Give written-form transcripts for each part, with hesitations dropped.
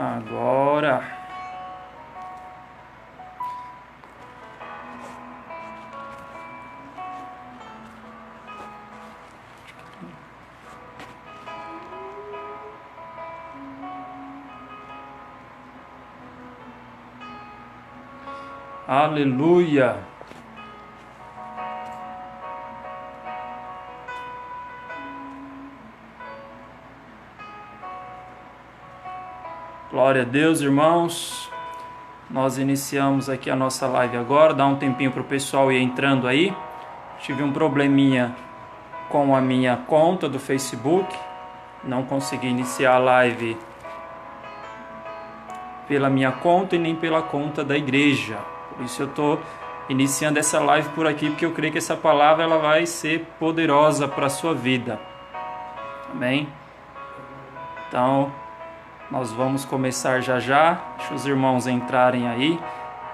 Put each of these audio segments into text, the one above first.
Agora. Aleluia. Glória a Deus, irmãos. Nós iniciamos aqui a nossa live agora. Dá um tempinho para o pessoal ir entrando aí. Tive um probleminha com a minha conta do Facebook. Não consegui iniciar a live pela minha conta e nem pela conta da igreja. Por isso eu estou iniciando essa live por aqui, porque eu creio que essa palavra ela vai ser poderosa para a sua vida. Amém? Então, nós vamos começar já já. Deixa os irmãos entrarem aí.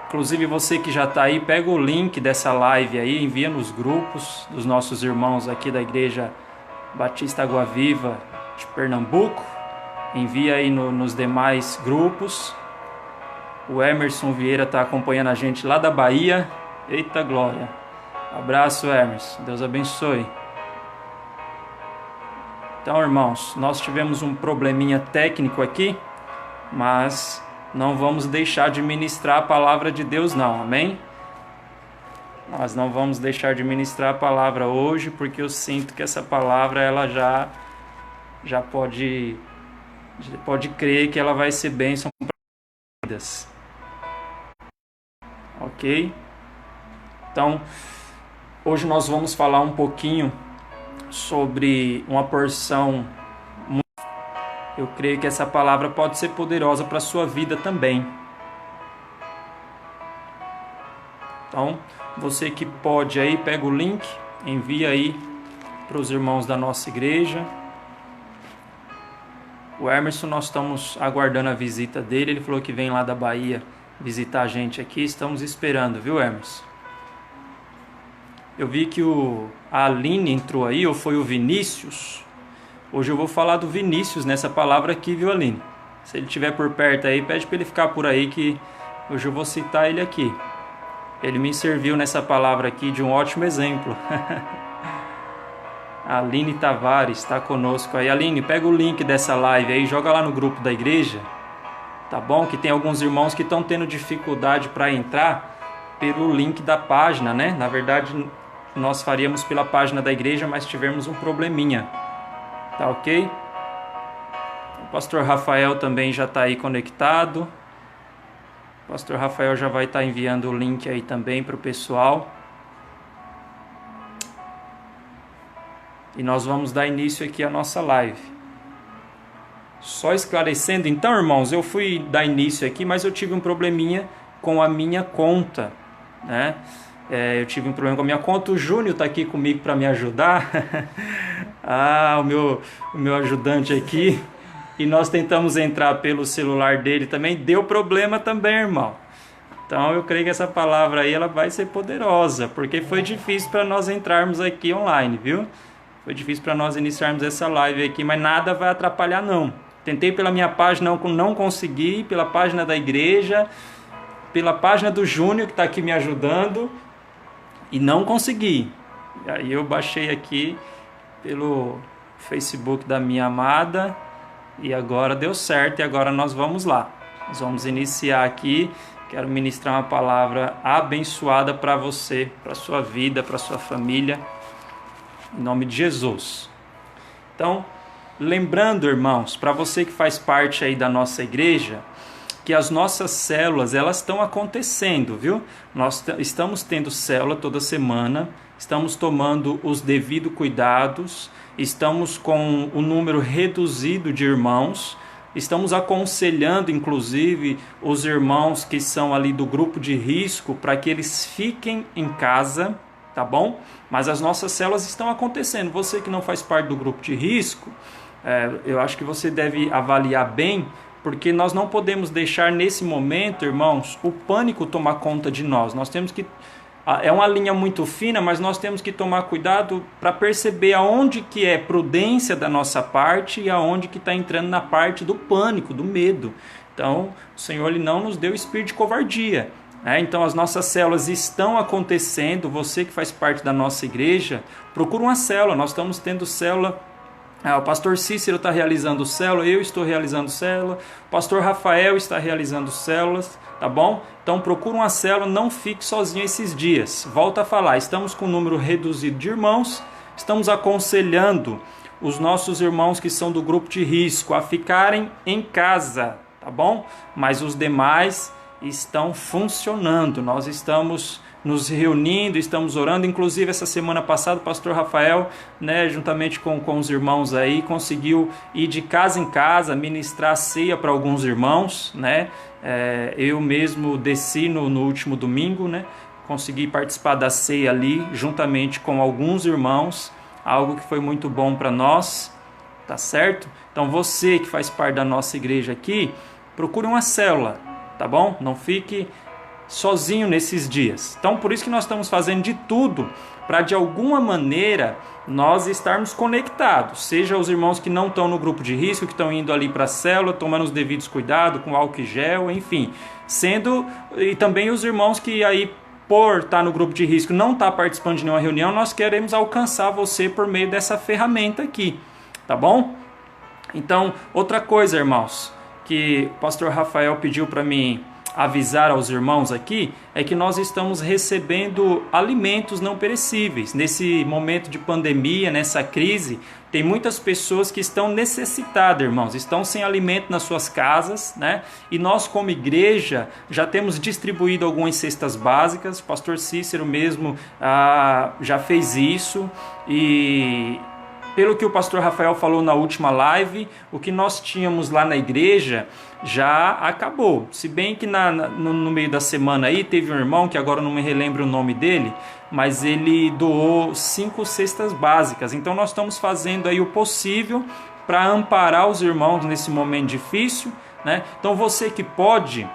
Inclusive você que já está aí, pega o link dessa live aí, envia nos grupos dos nossos irmãos aqui da Igreja Batista Água Viva de Pernambuco. Envia aí nos demais grupos. O Emerson Vieira está acompanhando a gente lá da Bahia. Eita glória! Abraço, Emerson. Deus abençoe. Então, irmãos, nós tivemos um probleminha técnico aqui, mas não vamos deixar de ministrar a palavra de Deus não, amém? Nós não vamos deixar de ministrar a palavra hoje, porque eu sinto que essa palavra ela já pode crer que ela vai ser bênção para vidas. Ok? Então, hoje nós vamos falar um pouquinho sobre uma porção. Eu creio que essa palavra pode ser poderosa para a sua vida também. Então, você que pode aí, pega o link, envia aí para os irmãos da nossa igreja. O Emerson, nós estamos aguardando a visita dele. Ele falou que vem lá da Bahia visitar a gente aqui. Estamos esperando, viu, Emerson? Eu vi que a Aline entrou aí, ou foi o Vinícius. Hoje eu vou falar do Vinícius nessa palavra aqui, viu, Aline? Se ele estiver por perto aí, pede para ele ficar por aí, que hoje eu vou citar ele aqui. Ele me serviu nessa palavra aqui de um ótimo exemplo. A Aline Tavares está conosco aí. Aline, pega o link dessa live aí, joga lá no grupo da igreja. Tá bom? Que tem alguns irmãos que estão tendo dificuldade para entrar pelo link da página, né? Na verdade, nós faríamos pela página da igreja, mas tivemos um probleminha. Tá ok? O pastor Rafael também já está aí conectado. O pastor Rafael já vai estar enviando o link aí também para o pessoal. E nós vamos dar início aqui à nossa live. Só esclarecendo, então, irmãos, eu fui dar início aqui, mas eu tive um probleminha com a minha conta, né? Eu tive um problema com a minha conta. O Júnior está aqui comigo para me ajudar. O meu ajudante aqui. E nós tentamos entrar pelo celular dele também. Deu problema também, irmão. Então eu creio que essa palavra aí ela vai ser poderosa, porque foi difícil para nós entrarmos aqui online, viu? Foi difícil para nós iniciarmos essa live aqui, mas nada vai atrapalhar não. Tentei pela minha página, não consegui, pela página da igreja, pela página do Júnior que está aqui me ajudando, e não consegui. E aí eu baixei aqui pelo Facebook da minha amada, e agora deu certo, e agora nós vamos lá. Nós vamos iniciar aqui. Quero ministrar uma palavra abençoada para você, para a sua vida, para a sua família, em nome de Jesus. Então, lembrando, irmãos, para você que faz parte aí da nossa igreja, que as nossas células, elas estão acontecendo, viu? Nós estamos tendo célula toda semana, estamos tomando os devidos cuidados, estamos com um número reduzido de irmãos, estamos aconselhando, inclusive, os irmãos que são ali do grupo de risco para que eles fiquem em casa, tá bom? Mas as nossas células estão acontecendo. Você que não faz parte do grupo de risco, eu acho que você deve avaliar bem, porque nós não podemos deixar nesse momento, irmãos, o pânico tomar conta de nós. Nós temos que... É uma linha muito fina, mas nós temos que tomar cuidado para perceber aonde que é prudência da nossa parte e aonde que está entrando na parte do pânico, do medo. Então, o Senhor ele não nos deu espírito de covardia. Então, as nossas células estão acontecendo. Você que faz parte da nossa igreja, procura uma célula. Nós estamos tendo célula. O pastor Cícero está realizando célula, eu estou realizando célula, o pastor Rafael está realizando células, tá bom? Então procura uma célula, não fique sozinho esses dias. Volto a falar, estamos com um número reduzido de irmãos, estamos aconselhando os nossos irmãos que são do grupo de risco a ficarem em casa, tá bom? Mas os demais estão funcionando, nós estamos nos reunindo, estamos orando. Inclusive essa semana passada o pastor Rafael, juntamente com os irmãos aí, conseguiu ir de casa em casa ministrar ceia para alguns irmãos, eu mesmo desci no último domingo, consegui participar da ceia ali juntamente com alguns irmãos, algo que foi muito bom para nós, tá certo? Então você que faz parte da nossa igreja aqui, procure uma célula, tá bom? Não fique sozinho nesses dias. Então por isso que nós estamos fazendo de tudo para de alguma maneira nós estarmos conectados, seja os irmãos que não estão no grupo de risco, que estão indo ali para a célula, tomando os devidos cuidados com álcool e gel, enfim, e também os irmãos que aí por estar no grupo de risco não estar participando de nenhuma reunião, nós queremos alcançar você por meio dessa ferramenta aqui, tá bom? Então, outra coisa, irmãos, que o pastor Rafael pediu para mim avisar aos irmãos aqui, é que nós estamos recebendo alimentos não perecíveis. Nesse momento de pandemia, nessa crise, tem muitas pessoas que estão necessitadas, irmãos, estão sem alimento nas suas casas, E nós como igreja já temos distribuído algumas cestas básicas, o pastor Cícero mesmo já fez isso, e pelo que o pastor Rafael falou na última live, o que nós tínhamos lá na igreja já acabou. Se bem que no meio da semana aí teve um irmão, que agora não me relembro o nome dele, mas ele doou 5 cestas básicas. Então nós estamos fazendo aí o possível para amparar os irmãos nesse momento difícil, Então você que pode,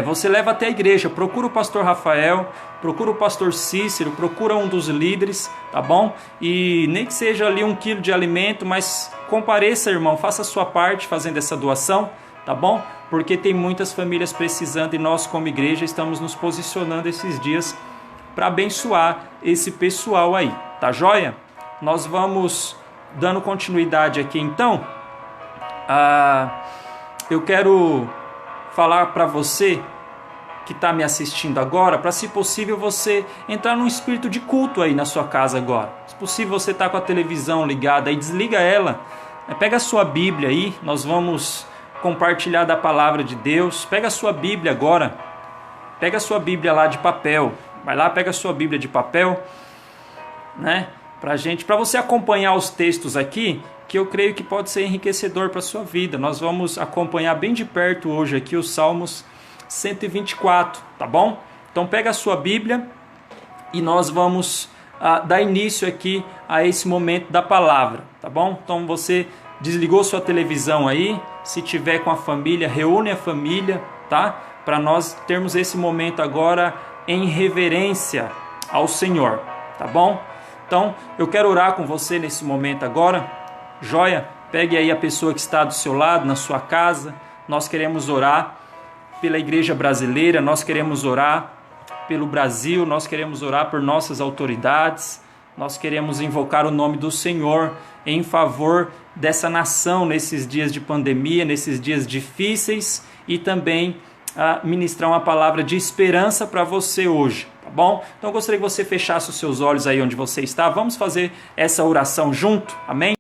você leva até a igreja, procura o pastor Rafael, procura o pastor Cícero, procura um dos líderes, tá bom? E nem que seja ali 1 quilo de alimento, mas compareça, irmão, faça a sua parte fazendo essa doação, tá bom? Porque tem muitas famílias precisando e nós como igreja estamos nos posicionando esses dias para abençoar esse pessoal aí, tá joia? Nós vamos dando continuidade aqui então. Eu quero falar para você que está me assistindo agora, para se possível você entrar num espírito de culto aí na sua casa agora. Se possível você está com a televisão ligada aí, desliga ela, pega a sua Bíblia aí, nós vamos compartilhar da palavra de Deus. Pega a sua Bíblia agora, pega a sua Bíblia lá de papel, vai lá, pega a sua Bíblia de papel, para você acompanhar os textos aqui, que eu creio que pode ser enriquecedor para a sua vida. Nós vamos acompanhar bem de perto hoje aqui os Salmos 124, tá bom? Então pega a sua Bíblia e nós vamos dar início aqui a esse momento da palavra, tá bom? Então você desligou sua televisão aí, se tiver com a família, reúne a família, tá? Para nós termos esse momento agora em reverência ao Senhor, tá bom? Então eu quero orar com você nesse momento agora, joia? Pegue aí a pessoa que está do seu lado, na sua casa. Nós queremos orar pela igreja brasileira, nós queremos orar pelo Brasil, nós queremos orar por nossas autoridades, nós queremos invocar o nome do Senhor em favor dessa nação nesses dias de pandemia, nesses dias difíceis, e também ministrar uma palavra de esperança para você hoje, tá bom? Então eu gostaria que você fechasse os seus olhos aí onde você está. Vamos fazer essa oração junto, amém?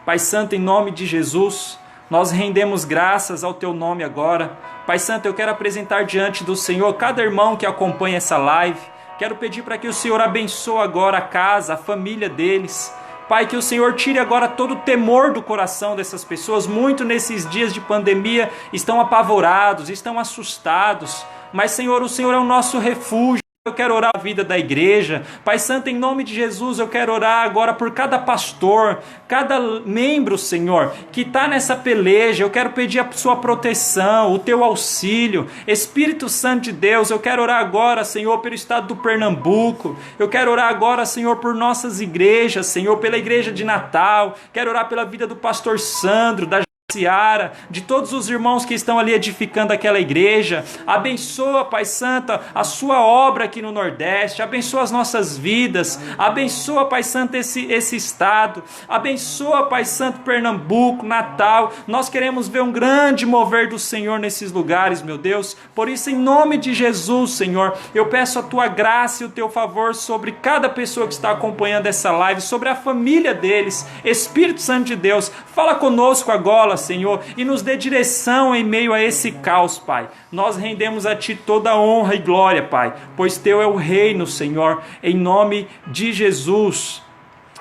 Pai Santo, em nome de Jesus, nós rendemos graças ao Teu nome agora. Pai Santo, eu quero apresentar diante do Senhor cada irmão que acompanha essa live. Quero pedir para que o Senhor abençoe agora a casa, a família deles. Pai, que o Senhor tire agora todo o temor do coração dessas pessoas. Muito nesses dias de pandemia estão apavorados, estão assustados. Mas, Senhor, o Senhor é o nosso refúgio. Eu quero orar a vida da igreja. Pai Santo, em nome de Jesus, eu quero orar agora por cada pastor, cada membro, Senhor, que está nessa peleja. Eu quero pedir a sua proteção, o teu auxílio. Espírito Santo de Deus, eu quero orar agora, Senhor, pelo estado do Pernambuco. Eu quero orar agora, Senhor, por nossas igrejas, Senhor, pela igreja de Natal. Quero orar pela vida do pastor Sandro, da Seara, de todos os irmãos que estão ali edificando aquela igreja. Abençoa, Pai Santo, a sua obra aqui no Nordeste, abençoa as nossas vidas, abençoa, Pai Santo, esse estado, abençoa, Pai Santo, Pernambuco, Natal. Nós queremos ver um grande mover do Senhor nesses lugares, meu Deus. Por isso, em nome de Jesus, Senhor, eu peço a tua graça e o teu favor sobre cada pessoa que está acompanhando essa live, sobre a família deles. Espírito Santo de Deus, fala conosco agora, Senhor, e nos dê direção em meio a esse caos, Pai. Nós rendemos a Ti toda a honra e glória, Pai, pois Teu é o reino, Senhor, em nome de Jesus.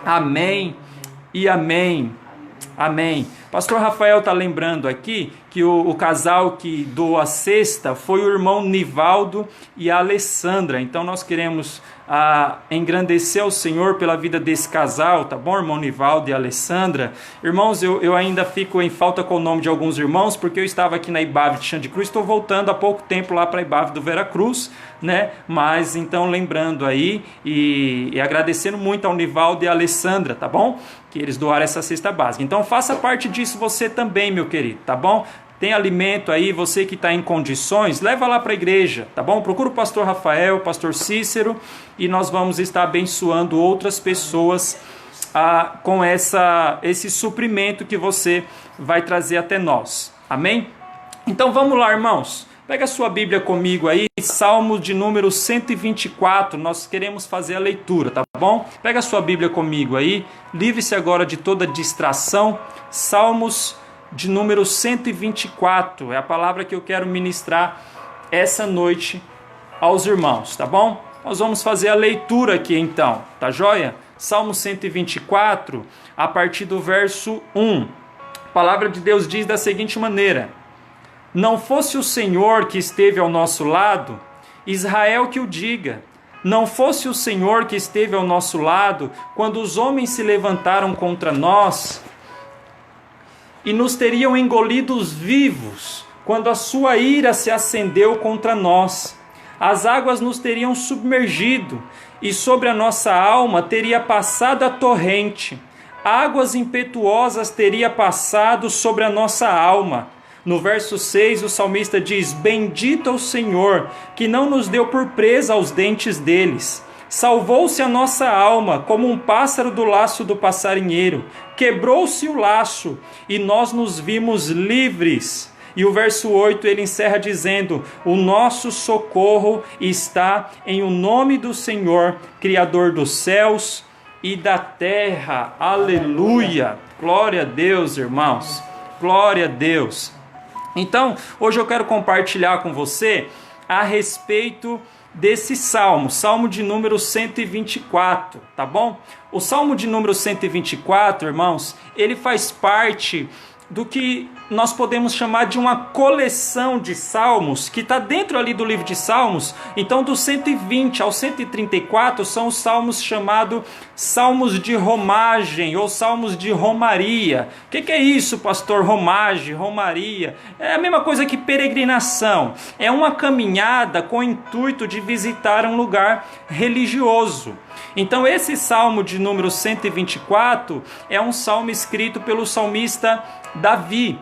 Amém e amém. Amém. Pastor Rafael está lembrando aqui que o casal que doou a cesta foi o irmão Nivaldo e a Alessandra. Então nós queremos engrandecer ao Senhor pela vida desse casal, tá bom, irmão Nivaldo e Alessandra? Irmãos, eu ainda fico em falta com o nome de alguns irmãos, porque eu estava aqui na IBAV de Xande Cruz, estou voltando há pouco tempo lá para a IBAV do Veracruz, né? Mas então lembrando aí e agradecendo muito ao Nivaldo e a Alessandra, tá bom? Que eles doaram essa cesta básica. Então faça parte disso você também, meu querido, tá bom? Tem alimento aí, você que está em condições, leva lá para a igreja, tá bom? Procura o pastor Rafael, o pastor Cícero, e nós vamos estar abençoando outras pessoas com esse suprimento que você vai trazer até nós. Amém? Então vamos lá, irmãos. Pega a sua Bíblia comigo aí, Salmo de número 124, nós queremos fazer a leitura, tá bom? Pega a sua Bíblia comigo aí, livre-se agora de toda distração. Salmos de número 124, é a palavra que eu quero ministrar essa noite aos irmãos, tá bom? Nós vamos fazer a leitura aqui então, tá joia? Salmo 124, a partir do verso 1. A palavra de Deus diz da seguinte maneira: Não fosse o Senhor que esteve ao nosso lado, Israel que o diga. Não fosse o Senhor que esteve ao nosso lado, quando os homens se levantaram contra nós, e nos teriam engolidos vivos, quando a sua ira se acendeu contra nós. As águas nos teriam submergido, e sobre a nossa alma teria passado a torrente. Águas impetuosas teria passado sobre a nossa alma. No verso 6, o salmista diz: Bendito é o Senhor, que não nos deu por presa aos dentes deles. Salvou-se a nossa alma, como um pássaro do laço do passarinheiro. Quebrou-se o laço, e nós nos vimos livres. E o verso 8, ele encerra dizendo: O nosso socorro está em o nome do Senhor, Criador dos céus e da terra. Aleluia! Glória a Deus, irmãos. Glória a Deus. Então, hoje eu quero compartilhar com você a respeito desse salmo, salmo de número 124, tá bom? O salmo de número 124, irmãos, ele faz parte do que nós podemos chamar de uma coleção de salmos, que está dentro ali do livro de Salmos. Então, do 120 ao 134 são os salmos chamados salmos de romagem ou salmos de romaria. O que é isso, pastor? Romagem, romaria? É a mesma coisa que peregrinação. É uma caminhada com o intuito de visitar um lugar religioso. Então esse salmo de número 124 é um salmo escrito pelo salmista Davi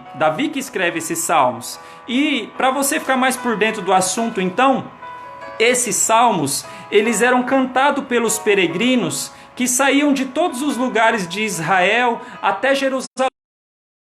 que escreve esses salmos. E para você ficar mais por dentro do assunto, então, esses salmos, eles eram cantados pelos peregrinos que saíam de todos os lugares de Israel até Jerusalém,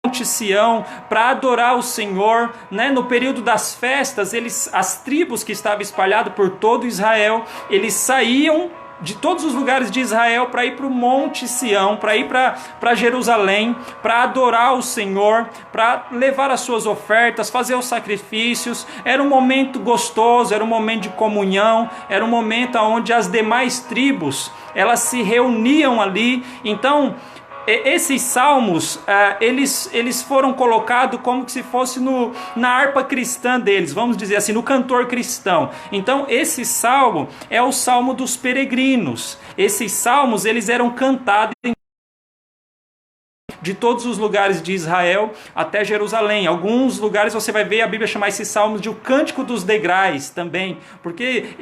Monte Sião, para adorar o Senhor, né? No período das festas, as tribos que estavam espalhadas por todo Israel, eles saíam de todos os lugares de Israel para ir para o Monte Sião, para ir para Jerusalém, para adorar o Senhor, para levar as suas ofertas, fazer os sacrifícios. Era um momento gostoso, era um momento de comunhão, era um momento onde as demais tribos, elas se reuniam ali. Então, esses salmos, eles foram colocados como se fosse na harpa cristã deles, vamos dizer assim, no cantor cristão. Então esse salmo é o salmo dos peregrinos. Esses salmos, eles eram cantados de todos os lugares de Israel até Jerusalém. Alguns lugares você vai ver a Bíblia chamar esses salmos de o Cântico dos Degraus também, porque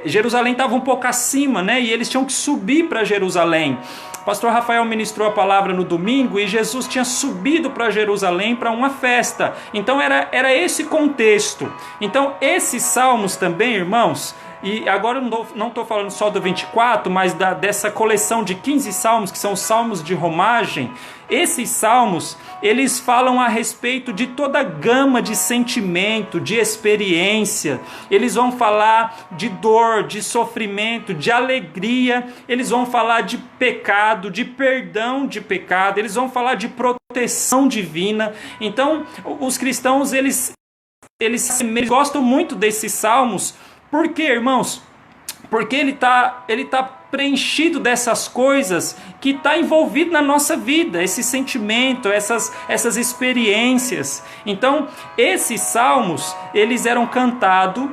Jerusalém estava um pouco acima, né? E eles tinham que subir para Jerusalém. o pastor Rafael ministrou a palavra no domingo e Jesus tinha subido para Jerusalém para uma festa. Então era esse contexto. Então esses salmos também, irmãos, e agora eu não estou falando só do 24, mas dessa coleção de 15 salmos, que são os salmos de romagem. Esses salmos, eles falam a respeito de toda a gama de sentimento, de experiência. Eles vão falar de dor, de sofrimento, de alegria. Eles vão falar de pecado, de perdão de pecado. Eles vão falar de proteção divina. Então, os cristãos, eles gostam muito desses salmos. Por quê, irmãos? Porque ele tá preenchido dessas coisas que está envolvido na nossa vida, esse sentimento, essas experiências. Então, esses salmos, eles eram cantados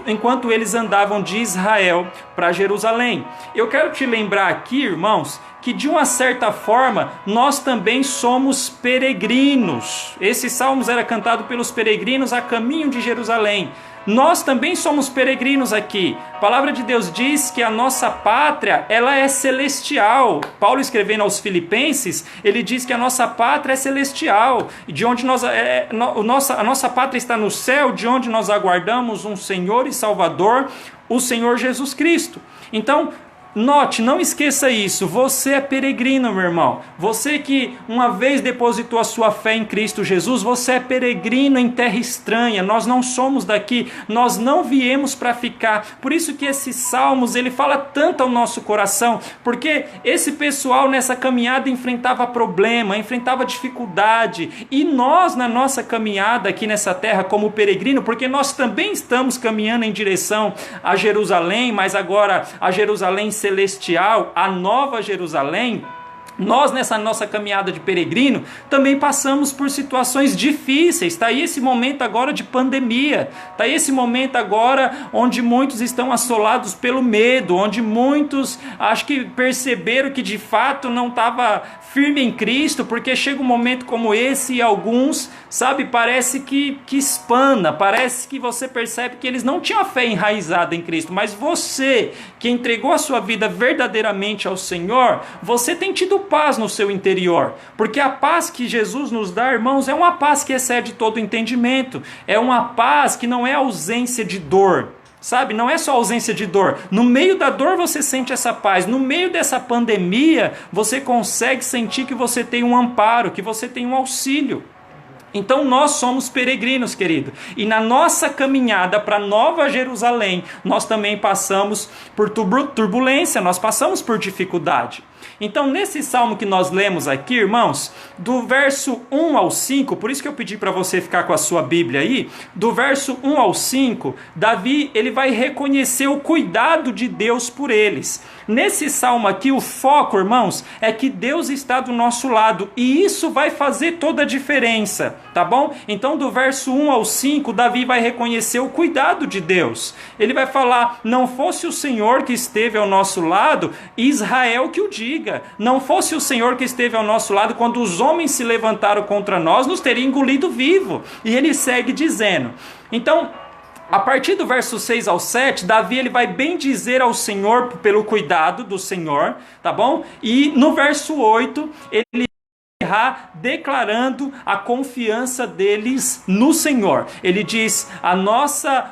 enquanto eles andavam de Israel para Jerusalém. Eu quero te lembrar aqui, irmãos, que de uma certa forma nós também somos peregrinos. Esses salmos eram cantados pelos peregrinos a caminho de Jerusalém. Nós também somos peregrinos aqui. A palavra de Deus diz que a nossa pátria, ela é celestial. Paulo escrevendo aos Filipenses, ele diz que a nossa pátria é celestial. De onde a nossa pátria está no céu, de onde nós aguardamos um Senhor e Salvador, o Senhor Jesus Cristo. Então, note, não esqueça isso, você é peregrino, meu irmão. Você que uma vez depositou a sua fé em Cristo Jesus, você é peregrino em terra estranha. Nós não somos daqui, nós não viemos para ficar. Por isso que esses salmos, ele fala tanto ao nosso coração, porque esse pessoal nessa caminhada enfrentava problema, enfrentava dificuldade, e nós na nossa caminhada aqui nessa terra como peregrino, porque nós também estamos caminhando em direção a Jerusalém, mas agora a Jerusalém celestial, a nova Jerusalém. Nós nessa nossa caminhada de peregrino também passamos por situações difíceis. Está aí esse momento agora de pandemia, está aí esse momento agora onde muitos estão assolados pelo medo, onde muitos acho que perceberam que de fato não estava firme em Cristo, porque chega um momento como esse e alguns, sabe, parece que espana, parece que você percebe que eles não tinham a fé enraizada em Cristo, mas você que entregou a sua vida verdadeiramente ao Senhor, você tem tido paz no seu interior, porque a paz que Jesus nos dá, irmãos, é uma paz que excede todo entendimento, é uma paz que não é ausência de dor, sabe, não é só ausência de dor, no meio da dor você sente essa paz, no meio dessa pandemia você consegue sentir que você tem um amparo, que você tem um auxílio. Então nós somos peregrinos, querido, e na nossa caminhada para Nova Jerusalém, nós também passamos por turbulência, nós passamos por dificuldade. Então nesse salmo que nós lemos aqui, irmãos, do verso 1 ao 5, por isso que eu pedi para você ficar com a sua Bíblia aí, do verso 1 ao 5, Davi ele vai reconhecer o cuidado de Deus por eles. Nesse salmo aqui, o foco, irmãos, é que Deus está do nosso lado, e isso vai fazer toda a diferença, tá bom? Então do verso 1 ao 5, Davi vai reconhecer o cuidado de Deus. Ele vai falar, não fosse o Senhor que esteve ao nosso lado, Israel que o diga, não fosse o Senhor que esteve ao nosso lado, quando os homens se levantaram contra nós, nos teria engolido vivo. E ele segue dizendo, então, a partir do verso 6 ao 7, Davi ele vai bendizer ao Senhor pelo cuidado do Senhor, tá bom? E no verso 8, ele vai declarando a confiança deles no Senhor. Ele diz,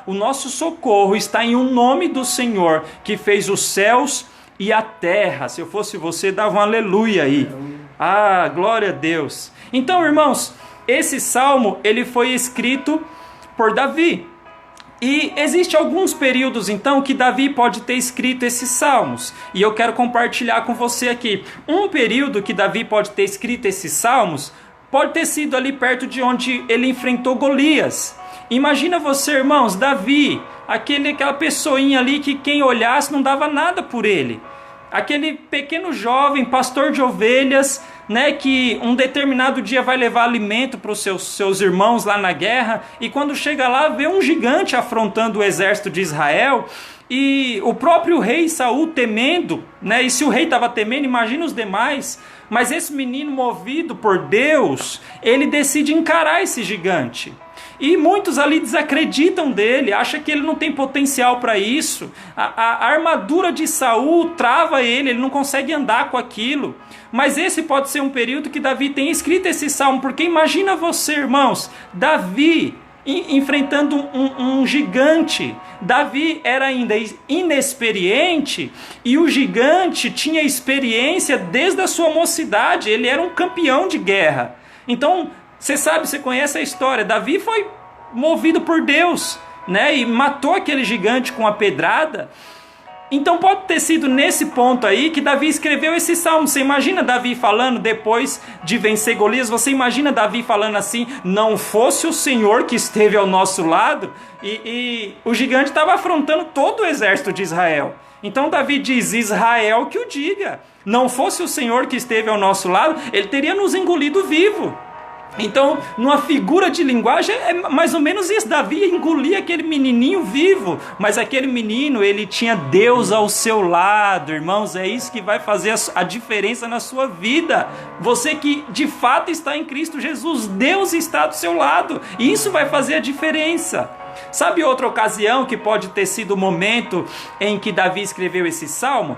o nosso socorro está em um nome do Senhor, que fez os céus e a terra. Se eu fosse você, dava um aleluia aí. Ah, glória a Deus. Então, irmãos, esse salmo ele foi escrito por Davi. E existem alguns períodos, então, que Davi pode ter escrito esses salmos. E eu quero compartilhar com você aqui. Um período que Davi pode ter escrito esses salmos pode ter sido ali perto de onde ele enfrentou Golias. Imagina você, irmãos, Davi, aquela pessoinha ali que quem olhasse não dava nada por ele. Aquele pequeno jovem, pastor de ovelhas, né, que um determinado dia vai levar alimento para os seus irmãos lá na guerra, e quando chega lá vê um gigante afrontando o exército de Israel, e o próprio rei Saul temendo, né, e se o rei estava temendo, imagina os demais, mas esse menino movido por Deus, ele decide encarar esse gigante. E muitos ali desacreditam dele, acham que ele não tem potencial para isso. A armadura de Saul trava ele não consegue andar com aquilo. Mas esse pode ser um período que Davi tem escrito esse salmo, porque imagina você, irmãos, Davi enfrentando um gigante. Davi era ainda inexperiente e o gigante tinha experiência desde a sua mocidade, ele era um campeão de guerra. Então, você conhece a história, Davi foi movido por Deus, né, e matou aquele gigante com a pedrada. Então pode ter sido nesse ponto aí que Davi escreveu esse salmo. Você imagina Davi falando depois de vencer Golias? Você imagina Davi falando assim: não fosse o Senhor que esteve ao nosso lado? E o gigante estava afrontando todo o exército de Israel. Então Davi diz: Israel que o diga. Não fosse o Senhor que esteve ao nosso lado, ele teria nos engolido vivo. Então, numa figura de linguagem, é mais ou menos isso. Davi engolia aquele menininho vivo, mas aquele menino, ele tinha Deus ao seu lado, irmãos. É isso que vai fazer a diferença na sua vida. Você que de fato está em Cristo Jesus, Deus está do seu lado, e isso vai fazer a diferença. Sabe outra ocasião que pode ter sido o momento em que Davi escreveu esse salmo?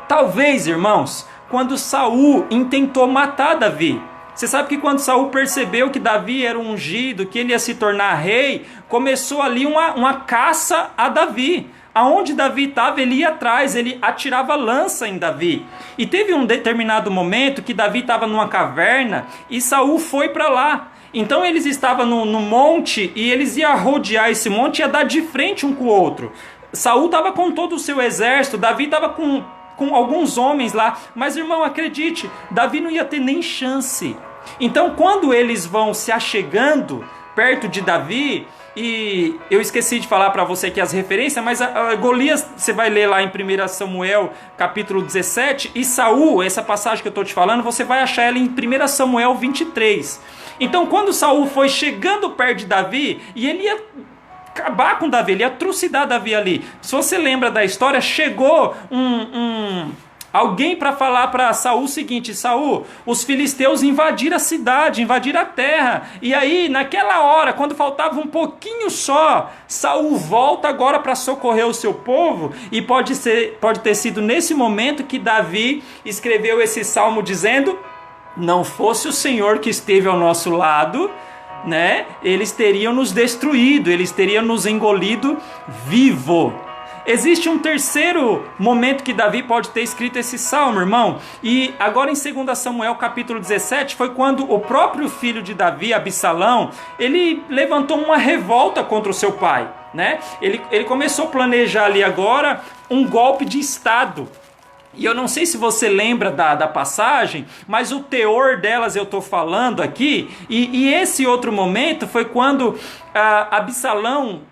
Talvez, irmãos, quando Saul intentou matar Davi. Você sabe que quando Saul percebeu que Davi era ungido, que ele ia se tornar rei, começou ali uma caça a Davi. Aonde Davi estava, ele ia atrás, ele atirava lança em Davi. E teve um determinado momento que Davi estava numa caverna e Saul foi para lá. Então eles estavam no monte e eles iam rodear esse monte e ia dar de frente um com o outro. Saul estava com todo o seu exército, Davi estava com alguns homens lá, mas irmão, acredite, Davi não ia ter nem chance. Então quando eles vão se achegando perto de Davi, e eu esqueci de falar para você aqui as referências, mas Golias, você vai ler lá em 1 Samuel capítulo 17, e Saul, essa passagem que eu estou te falando, você vai achar ela em 1 Samuel 23. Então quando Saul foi chegando perto de Davi, e ele ia acabar com Davi, ele ia trucidar Davi ali. Se você lembra da história, chegou alguém para falar para Saul o seguinte: Saul, os filisteus invadiram a cidade, invadiram a terra. E aí, naquela hora, quando faltava um pouquinho só, Saul volta agora para socorrer o seu povo. E pode ter sido nesse momento que Davi escreveu esse salmo dizendo: não fosse o Senhor que esteve ao nosso lado, né, eles teriam nos destruído, eles teriam nos engolido vivo. Existe um terceiro momento que Davi pode ter escrito esse salmo, irmão, e agora em 2 Samuel capítulo 17 foi quando o próprio filho de Davi, Absalão, ele levantou uma revolta contra o seu pai, né? Ele começou a planejar ali agora um golpe de estado. E eu não sei se você lembra da passagem, mas o teor delas eu estou falando aqui. E esse outro momento foi quando Absalão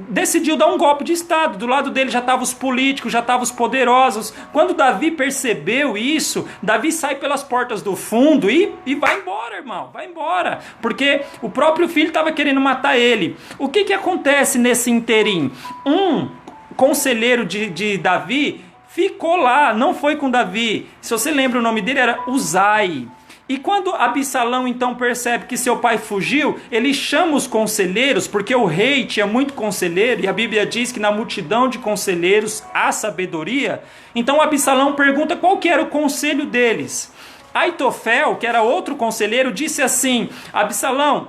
decidiu dar um golpe de estado. Do lado dele já estavam os políticos, já estavam os poderosos. Quando Davi percebeu isso, Davi sai pelas portas do fundo e vai embora, irmão, vai embora. Porque o próprio filho estava querendo matar ele. O que acontece nesse interim? Um conselheiro de Davi ficou lá, não foi com Davi. Se você lembra, o nome dele era Uzai. E quando Absalão então percebe que seu pai fugiu, ele chama os conselheiros, porque o rei tinha muito conselheiro, e a Bíblia diz que na multidão de conselheiros há sabedoria. Então Absalão pergunta qual que era o conselho deles. Aitofel, que era outro conselheiro, disse assim: Absalão,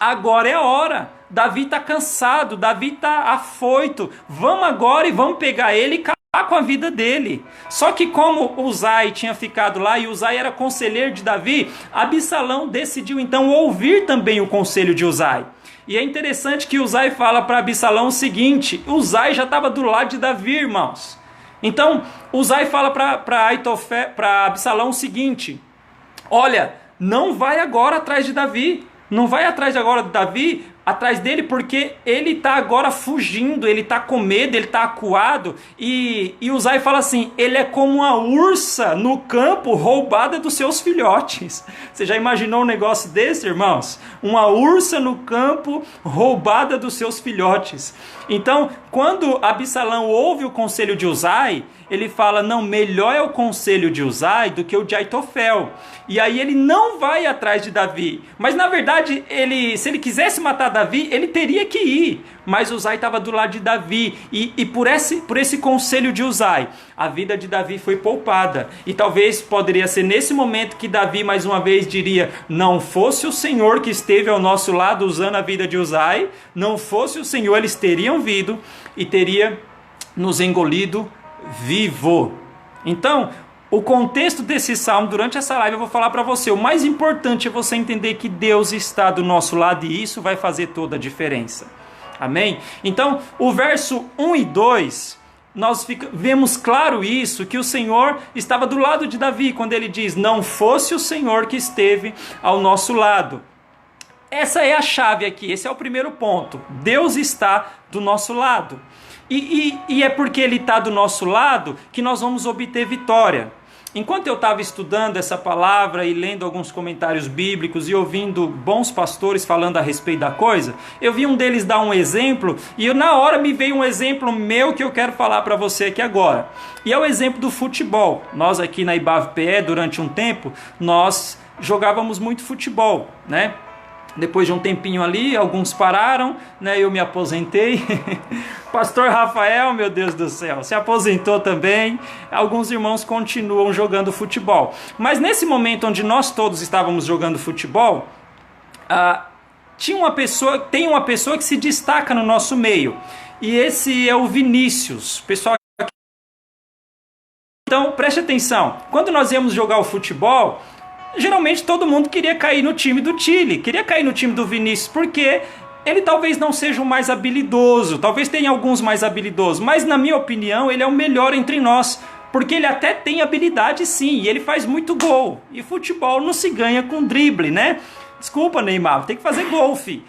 agora é a hora. Davi está cansado, Davi está afoito. Vamos agora e vamos pegar ele e acabar com a vida dele. Só que como Uzai tinha ficado lá e Uzai era conselheiro de Davi, Absalão decidiu então ouvir também o conselho de Uzai. E é interessante que Uzai fala para Absalão o seguinte: Uzai já estava do lado de Davi, irmãos. Então Uzai fala para Absalão o seguinte: olha, não vai agora atrás de Davi. Não vai atrás agora de Davi, atrás dele, porque ele está agora fugindo, ele está com medo, ele está acuado. E Uzai fala assim: ele é como uma ursa no campo roubada dos seus filhotes. Você já imaginou um negócio desse, irmãos? Uma ursa no campo roubada dos seus filhotes. Então, quando Absalão ouve o conselho de Uzai, ele fala, não, melhor é o conselho de Uzai do que o de Aitofel. E aí ele não vai atrás de Davi. Mas na verdade, se ele quisesse matar Davi, ele teria que ir. Mas Uzai estava do lado de Davi. E por esse conselho de Uzai, a vida de Davi foi poupada. E talvez poderia ser nesse momento que Davi mais uma vez diria, não fosse o Senhor que esteve ao nosso lado usando a vida de Uzai, não fosse o Senhor, eles teriam vindo e teria nos engolido vivo. Então, o contexto desse salmo, durante essa live eu vou falar para você, o mais importante é você entender que Deus está do nosso lado e isso vai fazer toda a diferença. Amém? Então, o verso 1 e 2, nós vemos claro isso, que o Senhor estava do lado de Davi, quando ele diz, não fosse o Senhor que esteve ao nosso lado. Essa é a chave aqui, esse é o primeiro ponto. Deus está do nosso lado. E é porque Ele está do nosso lado que nós vamos obter vitória. Enquanto eu estava estudando essa palavra e lendo alguns comentários bíblicos e ouvindo bons pastores falando a respeito da coisa, eu vi um deles dar um exemplo e na hora me veio um exemplo meu que eu quero falar para você aqui agora. E é o exemplo do futebol. Nós aqui na IBAV-PE, durante um tempo, nós jogávamos muito futebol, né? Depois de um tempinho ali, alguns pararam, né? Eu me aposentei. Pastor Rafael, meu Deus do céu, se aposentou também. Alguns irmãos continuam jogando futebol. Mas nesse momento onde nós todos estávamos jogando futebol, tem uma pessoa que se destaca no nosso meio. E esse é o Vinícius. Pessoal, então preste atenção. Quando nós íamos jogar o futebol, geralmente todo mundo queria cair no time do Chile, queria cair no time do Vinícius, porque ele talvez não seja o mais habilidoso, talvez tenha alguns mais habilidosos, mas na minha opinião ele é o melhor entre nós, porque ele até tem habilidade sim, e ele faz muito gol, e futebol não se ganha com drible, né? Desculpa, Neymar, tem que fazer gol, fi.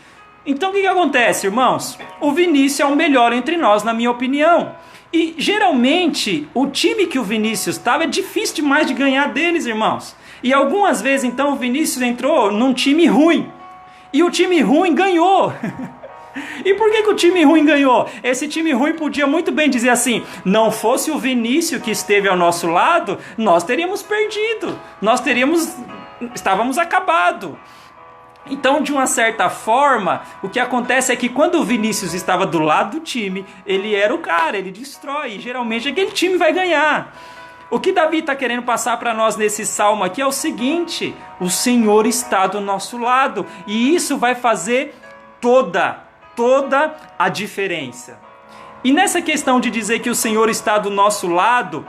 Então o que acontece, irmãos? O Vinícius é o melhor entre nós, na minha opinião. E geralmente o time que o Vinícius estava é difícil demais de ganhar deles, irmãos. E algumas vezes então o Vinícius entrou num time ruim. E o time ruim ganhou. E por que o time ruim ganhou? Esse time ruim podia muito bem dizer assim, não fosse o Vinícius que esteve ao nosso lado, nós teríamos perdido. Estávamos acabados. Então, de uma certa forma, o que acontece é que quando o Vinícius estava do lado do time, ele era o cara, ele destrói, e geralmente aquele time vai ganhar. O que Davi está querendo passar para nós nesse salmo aqui é o seguinte, o Senhor está do nosso lado, e isso vai fazer toda a diferença. E nessa questão de dizer que o Senhor está do nosso lado,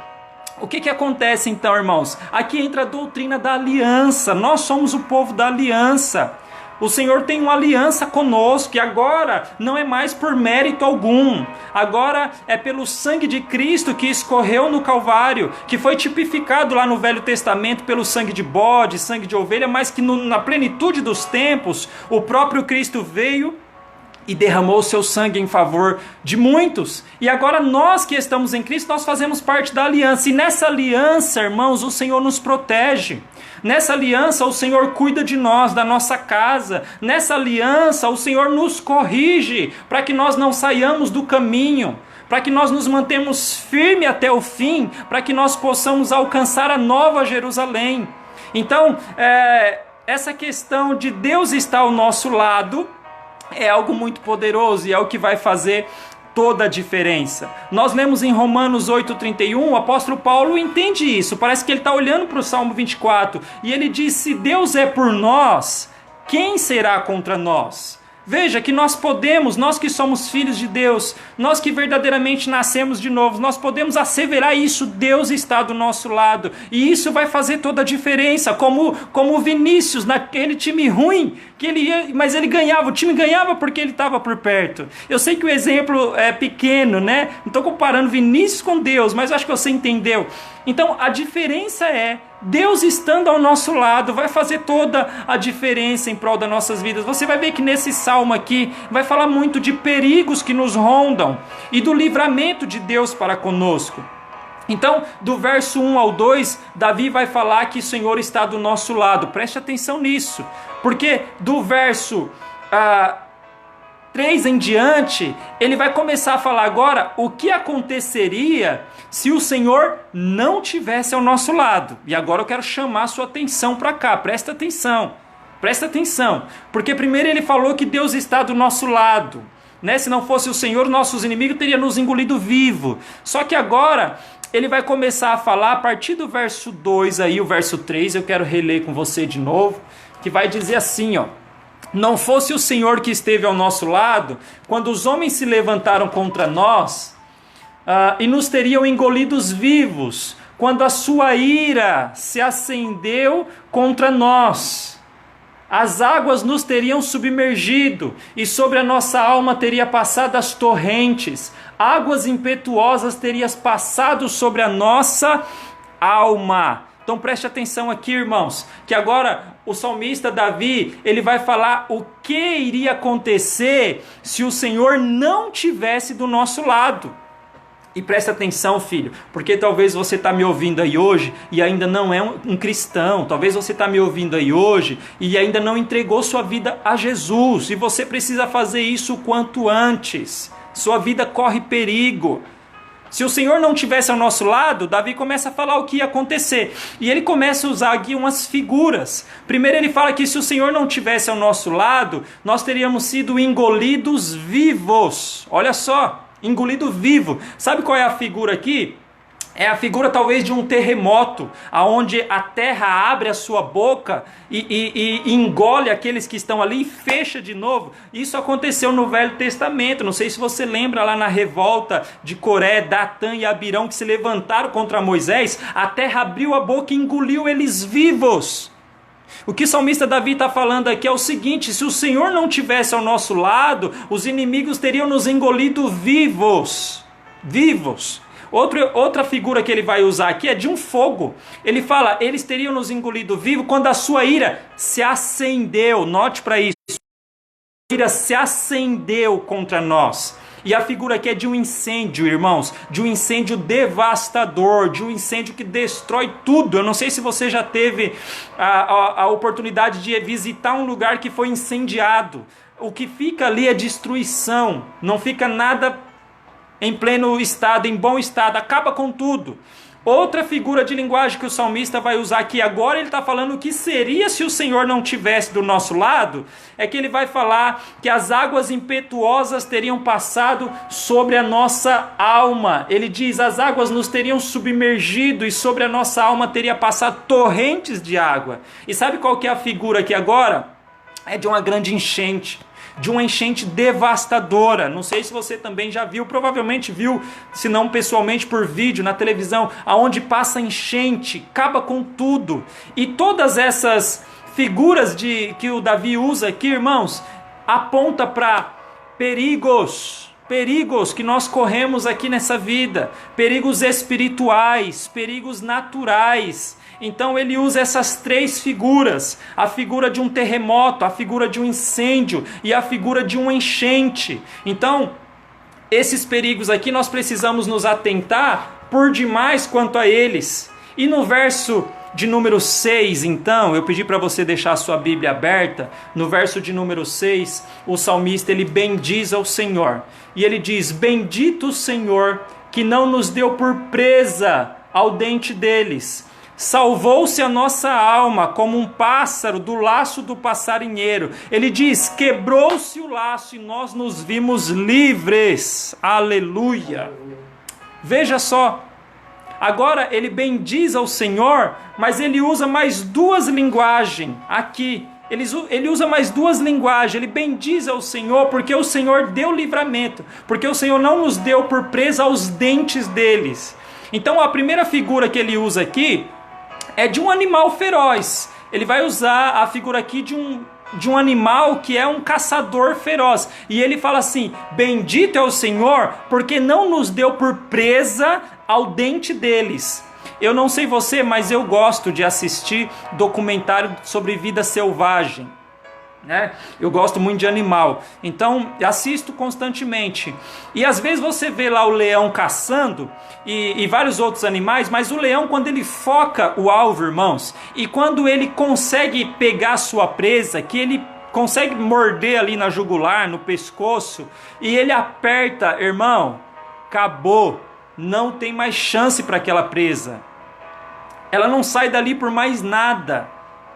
o que acontece então, irmãos? Aqui entra a doutrina da aliança, nós somos o povo da aliança. O Senhor tem uma aliança conosco e agora não é mais por mérito algum. Agora é pelo sangue de Cristo que escorreu no Calvário, que foi tipificado lá no Velho Testamento pelo sangue de bode, sangue de ovelha, mas que na plenitude dos tempos o próprio Cristo veio e derramou o seu sangue em favor de muitos. E agora nós que estamos em Cristo, nós fazemos parte da aliança. E nessa aliança, irmãos, o Senhor nos protege. Nessa aliança, o Senhor cuida de nós, da nossa casa. Nessa aliança, o Senhor nos corrige para que nós não saiamos do caminho, para que nós nos mantemos firmes até o fim, para que nós possamos alcançar a nova Jerusalém. Então, essa questão de Deus estar ao nosso lado é algo muito poderoso e é o que vai fazer toda a diferença. Nós lemos em Romanos 8,31, o apóstolo Paulo entende isso, parece que ele está olhando para o Salmo 24, e ele diz, se Deus é por nós, quem será contra nós? Veja que nós podemos, nós que somos filhos de Deus, nós que verdadeiramente nascemos de novo, nós podemos asseverar isso, Deus está do nosso lado, e isso vai fazer toda a diferença, como o Vinícius, naquele time ruim, que ele ia, mas ele ganhava, o time ganhava porque ele estava por perto. Eu sei que o exemplo é pequeno, né? Não estou comparando Vinícius com Deus, mas acho que você entendeu. Então a diferença é, Deus estando ao nosso lado vai fazer toda a diferença em prol das nossas vidas. Você vai ver que nesse salmo aqui vai falar muito de perigos que nos rondam e do livramento de Deus para conosco. Então, do verso 1 ao 2, Davi vai falar que o Senhor está do nosso lado. Preste atenção nisso, porque do verso 3 em diante, ele vai começar a falar agora o que aconteceria se o Senhor não tivesse ao nosso lado. E agora eu quero chamar a sua atenção para cá, presta atenção, porque primeiro ele falou que Deus está do nosso lado, né? Se não fosse o Senhor, nossos inimigos teriam nos engolido vivo. Só que agora ele vai começar a falar a partir do verso 2 aí, o verso 3, eu quero reler com você de novo, que vai dizer assim, ó: não fosse o Senhor que esteve ao nosso lado, quando os homens se levantaram contra nós, e nos teriam engolidos vivos, quando a sua ira se acendeu contra nós. As águas nos teriam submergido, e sobre a nossa alma teria passado as torrentes. Águas impetuosas teriam passado sobre a nossa alma. Então preste atenção aqui, irmãos, que agora o salmista Davi, ele vai falar o que iria acontecer se o Senhor não tivesse do nosso lado. E preste atenção, filho, porque talvez você está me ouvindo aí hoje e ainda não é um cristão. Talvez você está me ouvindo aí hoje e ainda não entregou sua vida a Jesus. E você precisa fazer isso o quanto antes. Sua vida corre perigo. Se o Senhor não tivesse ao nosso lado, Davi começa a falar o que ia acontecer. E ele começa a usar aqui umas figuras. Primeiro ele fala que se o Senhor não tivesse ao nosso lado, nós teríamos sido engolidos vivos. Olha só, engolido vivo. Sabe qual é a figura aqui? É a figura talvez de um terremoto, onde a terra abre a sua boca e engole aqueles que estão ali e fecha de novo. Isso aconteceu no Velho Testamento. Não sei se você lembra lá na revolta de Coré, Datã e Abirão, que se levantaram contra Moisés. A terra abriu a boca e engoliu eles vivos. O que o salmista Davi está falando aqui é o seguinte: se o Senhor não tivesse ao nosso lado, os inimigos teriam nos engolido vivos. Outra figura que ele vai usar aqui é de um fogo. Ele fala, eles teriam nos engolido vivo quando a sua ira se acendeu. Note para isso. A ira se acendeu contra nós. E a figura aqui é de um incêndio, irmãos. De um incêndio devastador. De um incêndio que destrói tudo. Eu não sei se você já teve a oportunidade de visitar um lugar que foi incendiado. O que fica ali é destruição. Não fica nada em pleno estado, em bom estado, acaba com tudo. Outra figura de linguagem que o salmista vai usar aqui agora, ele está falando o que seria se o Senhor não tivesse do nosso lado, é que ele vai falar que as águas impetuosas teriam passado sobre a nossa alma. Ele diz, as águas nos teriam submergido e sobre a nossa alma teria passado torrentes de água. E sabe qual que é a figura aqui agora? É de uma grande enchente. De uma enchente devastadora. Não sei se você também já viu, provavelmente viu, se não pessoalmente por vídeo, na televisão, aonde passa enchente, acaba com tudo. E todas essas figuras que o Davi usa aqui, irmãos, aponta para perigos que nós corremos aqui nessa vida, perigos espirituais, perigos naturais. Então ele usa essas 3 figuras, a figura de um terremoto, a figura de um incêndio e a figura de uma enchente. Então, esses perigos aqui nós precisamos nos atentar por demais quanto a eles. E no verso de número 6, então, eu pedi para você deixar a sua Bíblia aberta. No verso de número 6, o salmista ele bendiz ao Senhor. E ele diz, bendito o Senhor que não nos deu por presa ao dente deles. Salvou-se a nossa alma como um pássaro do laço do passarinheiro. Ele diz, quebrou-se o laço e nós nos vimos livres. Aleluia. Veja só, agora ele bendiz ao Senhor, mas ele usa mais 2 linguagens aqui. Ele usa mais 2 linguagens. Ele bendiz ao Senhor porque o Senhor deu livramento, porque o Senhor não nos deu por presa aos dentes deles. Então a primeira figura que ele usa aqui é de um animal feroz. Ele vai usar a figura aqui de um animal que é um caçador feroz. E ele fala assim, bendito é o Senhor, porque não nos deu por presa ao dente deles. Eu não sei você, mas eu gosto de assistir documentário sobre vida selvagem. Eu gosto muito de animal, então assisto constantemente. E às vezes você vê lá o leão caçando e vários outros animais, mas o leão, quando ele foca o alvo, irmãos, e quando ele consegue pegar a sua presa, que ele consegue morder ali na jugular, no pescoço, e ele aperta, irmão, acabou, não tem mais chance para aquela presa. Ela não sai dali por mais nada.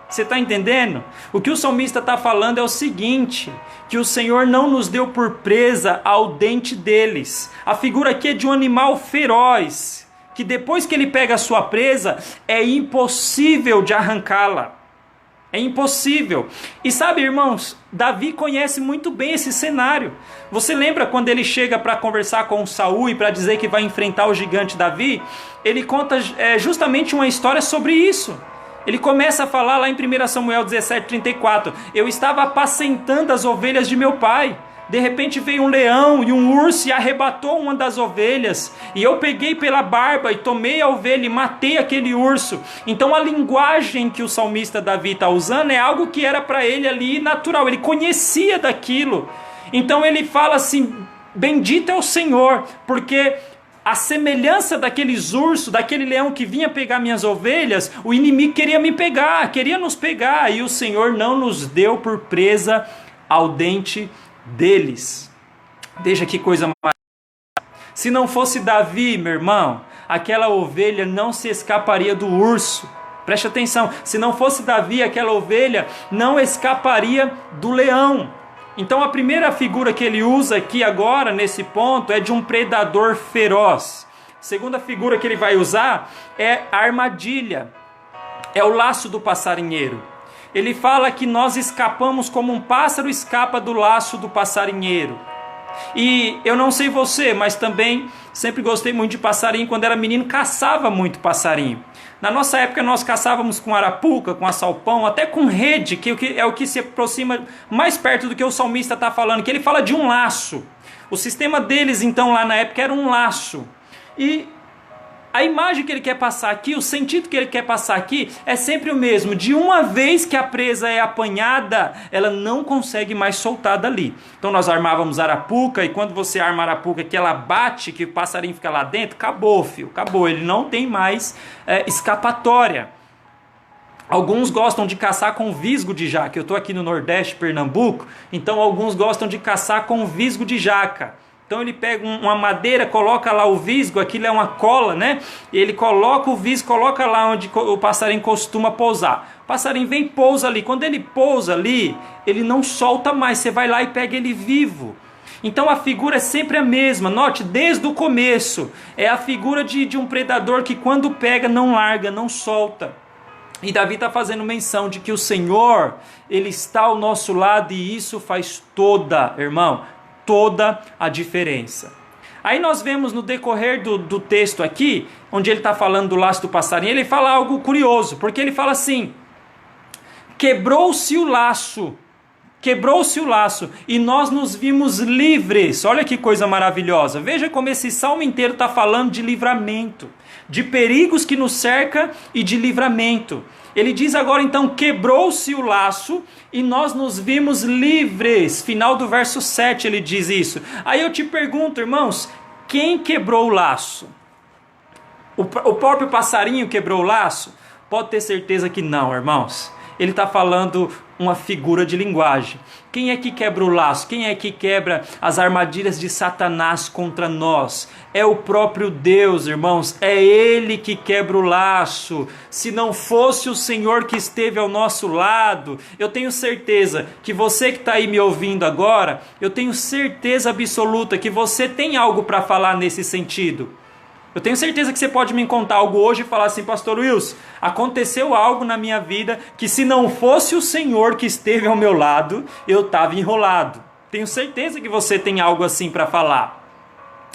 Você está entendendo? O que o salmista está falando é o seguinte, que o Senhor não nos deu por presa ao dente deles. A figura aqui é de um animal feroz, que depois que ele pega a sua presa, é impossível de arrancá-la. É impossível. E sabe, irmãos, Davi conhece muito bem esse cenário. Você lembra quando ele chega para conversar com Saul e para dizer que vai enfrentar o gigante Davi? Ele conta justamente uma história sobre isso. Ele começa a falar lá em 1 Samuel 17:34. Eu estava apacentando as ovelhas de meu pai. De repente veio um leão e um urso e arrebatou uma das ovelhas. E eu peguei pela barba e tomei a ovelha e matei aquele urso. Então a linguagem que o salmista Davi está usando é algo que era para ele ali natural. Ele conhecia daquilo. Então ele fala assim, bendito é o Senhor, porque a semelhança daqueles ursos, daquele leão que vinha pegar minhas ovelhas, o inimigo queria me pegar, queria nos pegar. E o Senhor não nos deu por presa ao dente deles. Veja que coisa maravilhosa. Se não fosse Davi, meu irmão, aquela ovelha não se escaparia do urso. Preste atenção, se não fosse Davi, aquela ovelha não escaparia do leão. Então a primeira figura que ele usa aqui agora, nesse ponto, é de um predador feroz. A segunda figura que ele vai usar é a armadilha, é o laço do passarinheiro. Ele fala que nós escapamos como um pássaro escapa do laço do passarinheiro. E eu não sei você, mas também sempre gostei muito de passarinho. Quando era menino, caçava muito passarinho. Na nossa época nós caçávamos com arapuca, com assalpão, até com rede, que é o que se aproxima mais perto do que o salmista está falando, que ele fala de um laço. O sistema deles então lá na época era um laço. E a imagem que ele quer passar aqui, o sentido que ele quer passar aqui é sempre o mesmo. De uma vez que a presa é apanhada, ela não consegue mais soltar dali. Então nós armávamos arapuca, e quando você arma arapuca que ela bate, que o passarinho fica lá dentro, acabou, filho, acabou. Ele não tem mais escapatória. Alguns gostam de caçar com visgo de jaca. Eu estou aqui no Nordeste, Pernambuco, então alguns gostam de caçar com visgo de jaca. Então ele pega uma madeira, coloca lá o visgo, aquilo é uma cola, né? E ele coloca o visgo, coloca lá onde o passarinho costuma pousar. O passarinho vem e pousa ali. Quando ele pousa ali, ele não solta mais. Você vai lá e pega ele vivo. Então a figura é sempre a mesma. Note, desde o começo, é a figura de um predador que quando pega não larga, não solta. E Davi está fazendo menção de que o Senhor, Ele está ao nosso lado, e isso faz toda a diferença. Aí nós vemos no decorrer do texto aqui, onde ele está falando do laço do passarinho, ele fala algo curioso, porque ele fala assim, quebrou-se o laço, e nós nos vimos livres. Olha que coisa maravilhosa. Veja como esse salmo inteiro está falando de livramento, de perigos que nos cerca e de livramento. Ele diz agora então, quebrou-se o laço e nós nos vimos livres. Final do verso 7 ele diz isso. Aí eu te pergunto, irmãos, quem quebrou o laço? O próprio passarinho quebrou o laço? Pode ter certeza que não, irmãos. Ele está falando uma figura de linguagem. Quem é que quebra o laço? Quem é que quebra as armadilhas de Satanás contra nós? É o próprio Deus, irmãos. É Ele que quebra o laço. Se não fosse o Senhor que esteve ao nosso lado, eu tenho certeza que você que está aí me ouvindo agora, eu tenho certeza absoluta que você tem algo para falar nesse sentido. Eu tenho certeza que você pode me contar algo hoje e falar assim, pastor Wilson, aconteceu algo na minha vida que se não fosse o Senhor que esteve ao meu lado, eu estava enrolado. Tenho certeza que você tem algo assim para falar.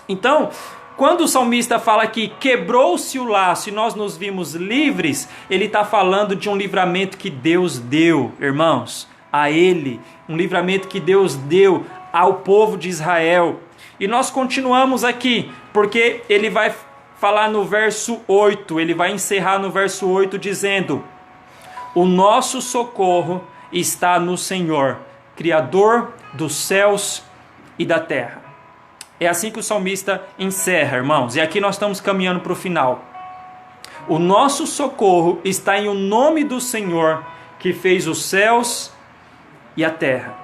Então, quando o salmista fala que quebrou-se o laço e nós nos vimos livres, ele está falando de um livramento que Deus deu, irmãos, a ele. Um livramento que Deus deu ao povo de Israel. E nós continuamos aqui, porque ele vai falar no verso 8, ele vai encerrar no verso 8 dizendo: o nosso socorro está no Senhor, Criador dos céus e da terra. É assim que o salmista encerra, irmãos, e aqui nós estamos caminhando para o final. O nosso socorro está em o nome do Senhor, que fez os céus e a terra.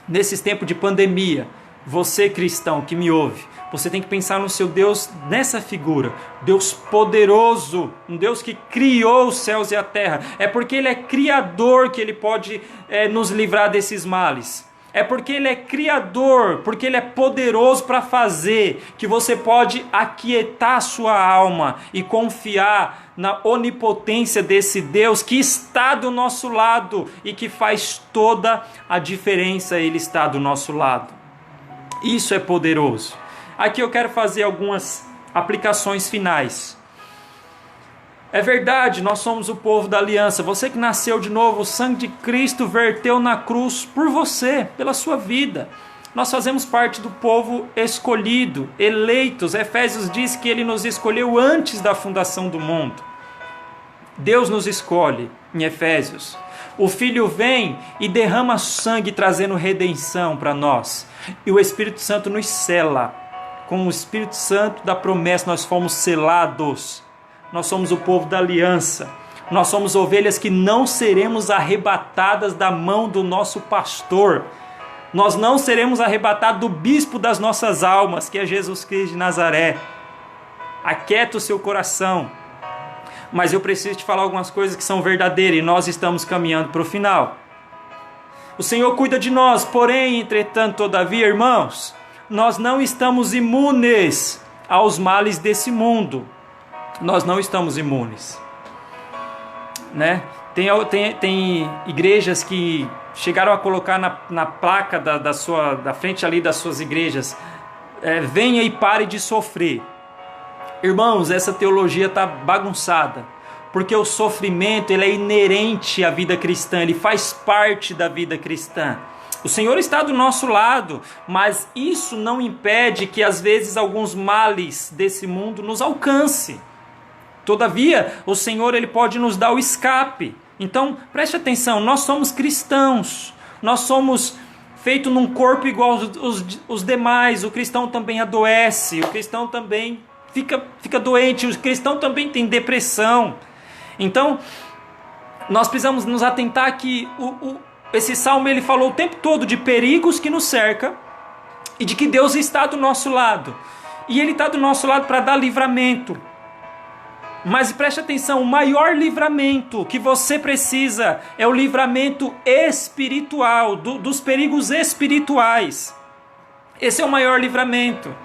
Nesses tempos de pandemia, você cristão que me ouve, você tem que pensar no seu Deus nessa figura, Deus poderoso, um Deus que criou os céus e a terra. É porque Ele é criador que Ele pode nos livrar desses males. É porque Ele é criador, porque Ele é poderoso para fazer, que você pode aquietar a sua alma e confiar na onipotência desse Deus que está do nosso lado e que faz toda a diferença. Ele está do nosso lado. Isso é poderoso. Aqui eu quero fazer algumas aplicações finais. É verdade, nós somos o povo da aliança. Você que nasceu de novo, o sangue de Cristo verteu na cruz por você, pela sua vida. Nós fazemos parte do povo escolhido, eleitos. Efésios diz que Ele nos escolheu antes da fundação do mundo. Deus nos escolhe, em Efésios. O Filho vem e derrama sangue trazendo redenção para nós. E o Espírito Santo nos sela. Com o Espírito Santo da promessa nós fomos selados. Nós somos o povo da aliança. Nós somos ovelhas que não seremos arrebatadas da mão do nosso pastor. Nós não seremos arrebatados do bispo das nossas almas, que é Jesus Cristo de Nazaré. Aquieta o seu coração. Mas eu preciso te falar algumas coisas que são verdadeiras e nós estamos caminhando para o final. O Senhor cuida de nós, porém, entretanto, todavia, irmãos, nós não estamos imunes aos males desse mundo. Nós não estamos imunes, né? Tem igrejas que chegaram a colocar na placa da frente ali das suas igrejas, venha e pare de sofrer. Irmãos, essa teologia está bagunçada, porque o sofrimento ele é inerente à vida cristã, ele faz parte da vida cristã. O Senhor está do nosso lado, mas isso não impede que às vezes alguns males desse mundo nos alcance. Todavia, o Senhor ele pode nos dar o escape. Então, preste atenção, nós somos cristãos, nós somos feitos num corpo igual os demais. O cristão também adoece, o cristão também fica doente, o cristão também tem depressão. Então, nós precisamos nos atentar que esse salmo ele falou o tempo todo de perigos que nos cercam e de que Deus está do nosso lado. E Ele está do nosso lado para dar livramento. Mas preste atenção, o maior livramento que você precisa é o livramento espiritual, dos perigos espirituais. Esse é o maior livramento.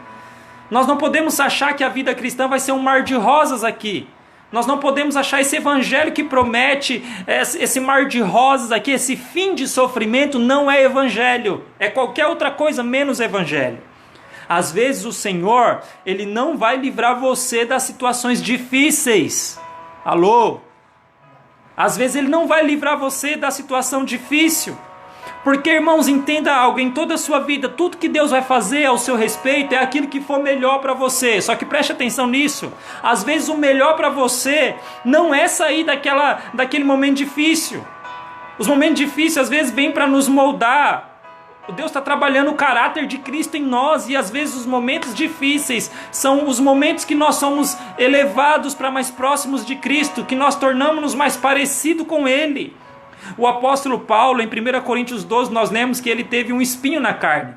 Nós não podemos achar que a vida cristã vai ser um mar de rosas aqui. Nós não podemos achar esse evangelho que promete esse mar de rosas aqui, esse fim de sofrimento não é evangelho. É qualquer outra coisa menos evangelho. Às vezes o Senhor, Ele não vai livrar você das situações difíceis. Alô? Às vezes Ele não vai livrar você da situação difícil. Porque, irmãos, entenda algo, em toda a sua vida, tudo que Deus vai fazer ao seu respeito é aquilo que for melhor para você. Só que preste atenção nisso. Às vezes o melhor para você não é sair daquele momento difícil. Os momentos difíceis às vezes vêm para nos moldar. O Deus está trabalhando o caráter de Cristo em nós, e às vezes os momentos difíceis são os momentos que nós somos elevados para mais próximos de Cristo, que nós tornamos-nos mais parecidos com Ele. O apóstolo Paulo, em 1 Coríntios 12, nós lemos que ele teve um espinho na carne.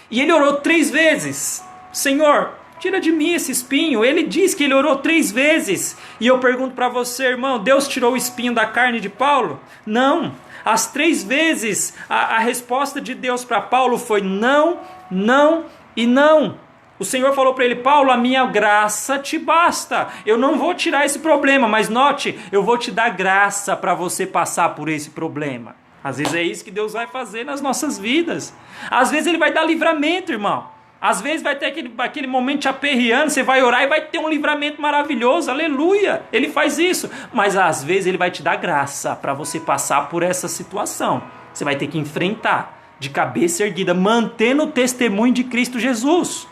E ele orou 3 vezes. Senhor, tira de mim esse espinho. Ele diz que ele orou 3 vezes. E eu pergunto para você, irmão, Deus tirou o espinho da carne de Paulo? Não. As 3 vezes a resposta de Deus para Paulo foi não, não e não. O Senhor falou para ele, Paulo, a minha graça te basta. Eu não vou tirar esse problema, mas note, eu vou te dar graça para você passar por esse problema. Às vezes é isso que Deus vai fazer nas nossas vidas. Às vezes Ele vai dar livramento, irmão. Às vezes vai ter aquele momento te aperreando, você vai orar e vai ter um livramento maravilhoso, aleluia. Ele faz isso. Mas às vezes Ele vai te dar graça para você passar por essa situação. Você vai ter que enfrentar de cabeça erguida, mantendo o testemunho de Cristo Jesus.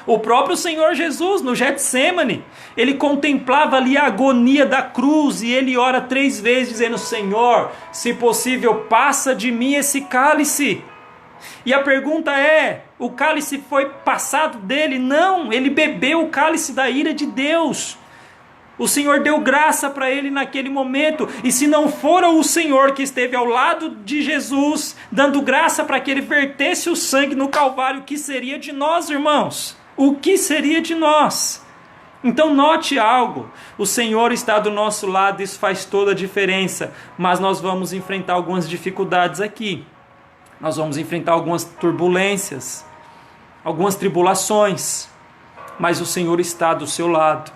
O próprio Senhor Jesus, no Getsêmani, ele contemplava ali a agonia da cruz e ele ora 3 vezes dizendo, Senhor, se possível, passa de mim esse cálice. E a pergunta é, o cálice foi passado dele? Não, ele bebeu o cálice da ira de Deus. O Senhor deu graça para ele naquele momento. E se não for o Senhor que esteve ao lado de Jesus, dando graça para que ele vertesse o sangue no Calvário, o que seria de nós, irmãos? O que seria de nós? Então note algo, o Senhor está do nosso lado, isso faz toda a diferença, mas nós vamos enfrentar algumas dificuldades aqui, nós vamos enfrentar algumas turbulências, algumas tribulações, mas o Senhor está do seu lado,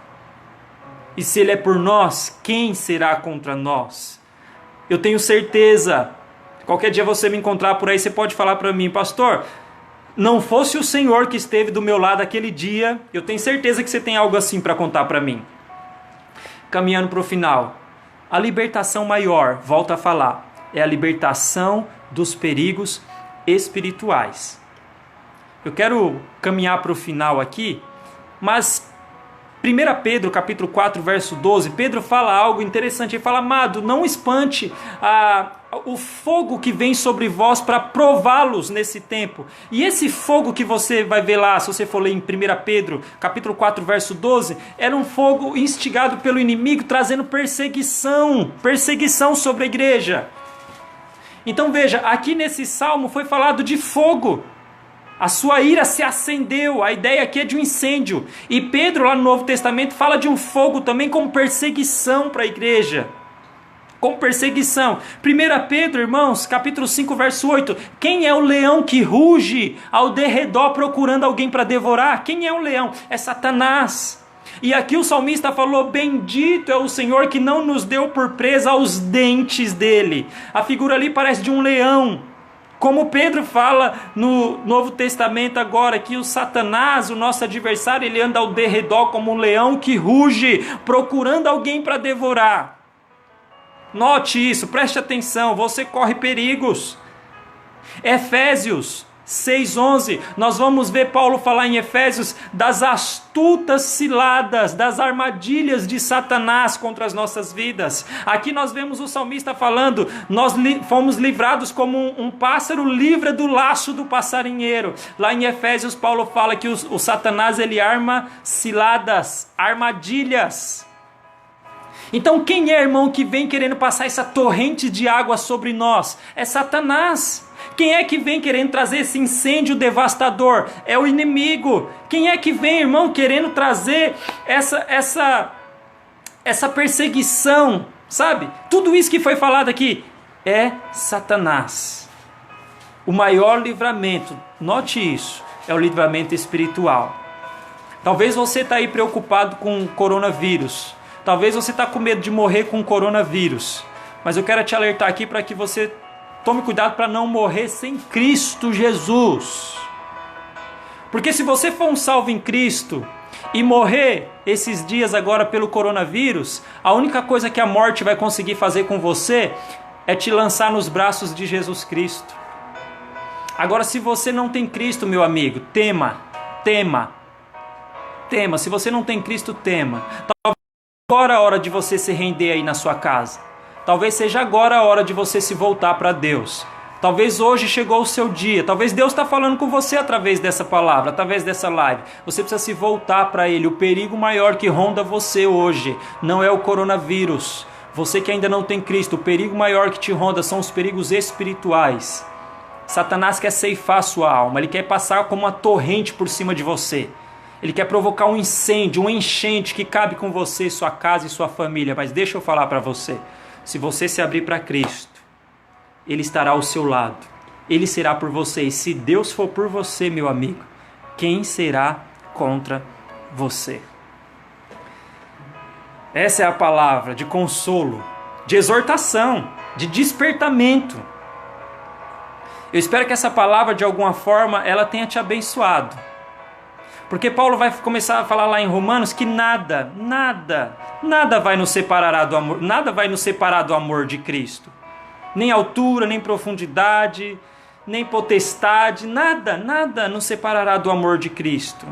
e se Ele é por nós, quem será contra nós? Eu tenho certeza, qualquer dia você me encontrar por aí, você pode falar para mim, pastor, não fosse o Senhor que esteve do meu lado aquele dia, eu tenho certeza que você tem algo assim para contar para mim. Caminhando para o final, a libertação maior, volto a falar, é a libertação dos perigos espirituais. Eu quero caminhar para o final aqui, mas 1 Pedro capítulo 4, verso 12, Pedro fala algo interessante, ele fala, amado, não espante o fogo que vem sobre vós para prová-los nesse tempo. E esse fogo que você vai ver lá, se você for ler em 1 Pedro capítulo 4, verso 12, era um fogo instigado pelo inimigo, trazendo perseguição sobre a igreja. Então veja, aqui nesse salmo foi falado de fogo. A sua ira se acendeu, a ideia aqui é de um incêndio. E Pedro, lá no Novo Testamento, fala de um fogo também como perseguição para a igreja. Como perseguição. 1 Pedro, irmãos, capítulo 5, verso 8. Quem é o leão que ruge ao derredor procurando alguém para devorar? Quem é o leão? É Satanás. E aqui o salmista falou, bendito é o Senhor que não nos deu por presa aos dentes dele. A figura ali parece de um leão. Como Pedro fala no Novo Testamento agora, que o Satanás, o nosso adversário, ele anda ao derredor como um leão que ruge, procurando alguém para devorar. Note isso, preste atenção, você corre perigos. Efésios 6:11, nós vamos ver Paulo falar em Efésios das astutas ciladas, das armadilhas de Satanás contra as nossas vidas. Aqui nós vemos o salmista falando, nós fomos livrados como um pássaro livre do laço do passarinheiro. Lá em Efésios Paulo fala que o Satanás ele arma ciladas, armadilhas. Então quem é, irmão, que vem querendo passar essa torrente de água sobre nós? É Satanás. Quem é que vem querendo trazer esse incêndio devastador? É o inimigo. Quem é que vem, irmão, querendo trazer essa perseguição, sabe? Tudo isso que foi falado aqui é Satanás. O maior livramento, note isso, é o livramento espiritual. Talvez você está aí preocupado com o coronavírus. Talvez você está com medo de morrer com o coronavírus. Mas eu quero te alertar aqui para que você tome cuidado para não morrer sem Cristo Jesus. Porque se você for um salvo em Cristo e morrer esses dias agora pelo coronavírus, a única coisa que a morte vai conseguir fazer com você é te lançar nos braços de Jesus Cristo. Agora, se você não tem Cristo, meu amigo, tema. Se você não tem Cristo, tema. Talvez agora a hora de você se render aí na sua casa. Talvez seja agora a hora de você se voltar para Deus. Talvez hoje chegou o seu dia. Talvez Deus está falando com você através dessa palavra, através dessa live. Você precisa se voltar para Ele. O perigo maior que ronda você hoje não é o coronavírus. Você que ainda não tem Cristo, o perigo maior que te ronda são os perigos espirituais. Satanás quer ceifar a sua alma. Ele quer passar como uma torrente por cima de você. Ele quer provocar um incêndio, um enchente que cabe com você, sua casa e sua família. Mas deixa eu falar para você. Se você se abrir para Cristo, Ele estará ao seu lado. Ele será por você. E se Deus for por você, meu amigo, quem será contra você? Essa é a palavra de consolo, de exortação, de despertamento. Eu espero que essa palavra, de alguma forma, ela tenha te abençoado. Porque Paulo vai começar a falar lá em Romanos que nada vai nos separar do amor, nada vai nos separar do amor de Cristo. Nem altura, nem profundidade, nem potestade, nada nos separará do amor de Cristo.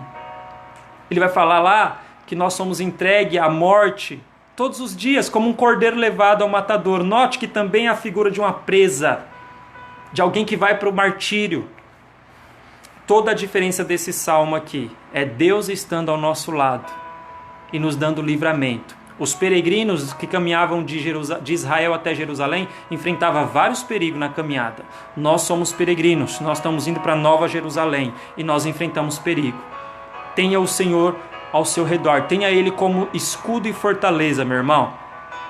Ele vai falar lá que nós somos entregues à morte todos os dias, como um cordeiro levado ao matador. Note que também é a figura de uma presa, de alguém que vai para o martírio. Toda a diferença desse salmo aqui é Deus estando ao nosso lado e nos dando livramento. Os peregrinos que caminhavam de Israel até Jerusalém enfrentavam vários perigos na caminhada. Nós somos peregrinos, nós estamos indo para Nova Jerusalém e nós enfrentamos perigo. Tenha o Senhor ao seu redor, tenha Ele como escudo e fortaleza, meu irmão.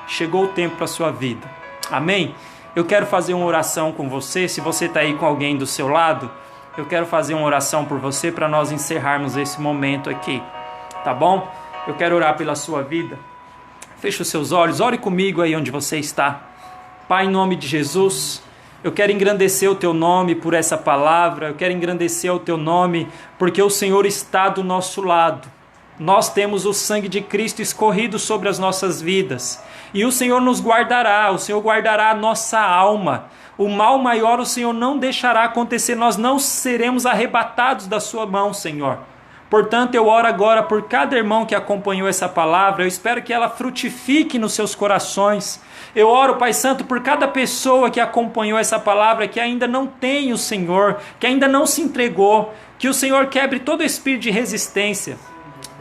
Chegou o tempo para a sua vida. Amém? Eu quero fazer uma oração com você. Se você está aí com alguém do seu lado, eu quero fazer uma oração por você para nós encerrarmos esse momento aqui. Tá bom? Eu quero orar pela sua vida. Feche os seus olhos, ore comigo aí onde você está. Pai, em nome de Jesus, eu quero engrandecer o Teu nome por essa palavra. Eu quero engrandecer o Teu nome porque o Senhor está do nosso lado. Nós temos o sangue de Cristo escorrido sobre as nossas vidas. E o Senhor nos guardará, o Senhor guardará a nossa alma. O mal maior o Senhor não deixará acontecer, nós não seremos arrebatados da sua mão, Senhor. Portanto, eu oro agora por cada irmão que acompanhou essa palavra, eu espero que ela frutifique nos seus corações. Eu oro, Pai Santo, por cada pessoa que acompanhou essa palavra, que ainda não tem o Senhor, que ainda não se entregou, que o Senhor quebre todo espírito de resistência.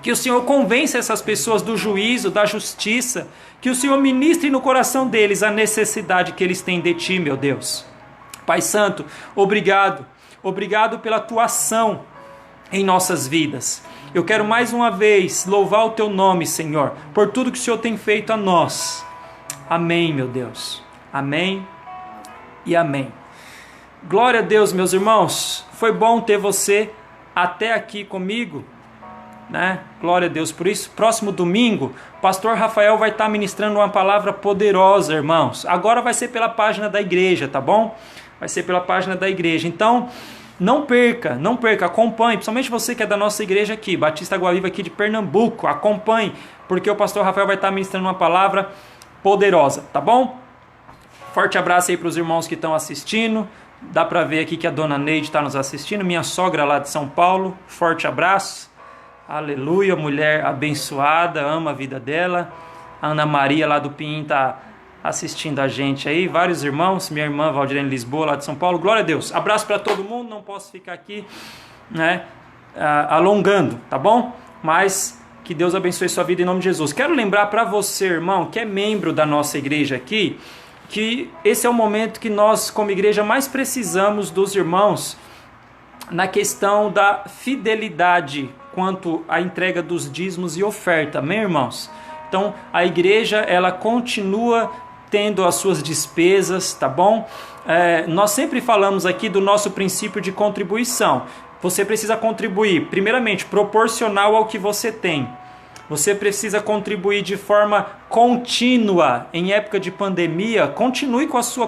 Que o Senhor convença essas pessoas do juízo, da justiça. Que o Senhor ministre no coração deles a necessidade que eles têm de Ti, meu Deus. Pai Santo, obrigado. Obrigado pela Tua ação em nossas vidas. Eu quero mais uma vez louvar o Teu nome, Senhor, por tudo que o Senhor tem feito a nós. Amém, meu Deus. Amém e amém. Glória a Deus, meus irmãos. Foi bom ter você até aqui comigo. Glória a Deus por isso. Próximo domingo, o pastor Rafael vai estar ministrando uma palavra poderosa, irmãos. Agora vai ser pela página da igreja, tá bom? Vai ser pela página da igreja. Então, não perca, acompanhe. Principalmente você que é da nossa igreja aqui, Batista Água Viva aqui de Pernambuco. Acompanhe, porque o pastor Rafael vai estar ministrando uma palavra poderosa, tá bom? Forte abraço aí para os irmãos que estão assistindo. Dá para ver aqui que a dona Neide está nos assistindo. Minha sogra lá de São Paulo. Forte abraço. Aleluia, mulher abençoada, ama a vida dela. A Ana Maria lá do Pinhim está assistindo a gente aí. Vários irmãos, minha irmã Valdirene Lisboa lá de São Paulo. Glória a Deus. Abraço para todo mundo, não posso ficar aqui alongando, tá bom? Mas que Deus abençoe sua vida em nome de Jesus. Quero lembrar para você, irmão, que é membro da nossa igreja aqui, que esse é o momento que nós, como igreja, mais precisamos dos irmãos na questão da fidelidade quanto à entrega dos dízimos e oferta, amém, irmãos? Então, a igreja, ela continua tendo as suas despesas, tá bom? Nós sempre falamos aqui do nosso princípio de contribuição. Você precisa contribuir, primeiramente, proporcional ao que você tem. Você precisa contribuir de forma contínua. Em época de pandemia, continue com a sua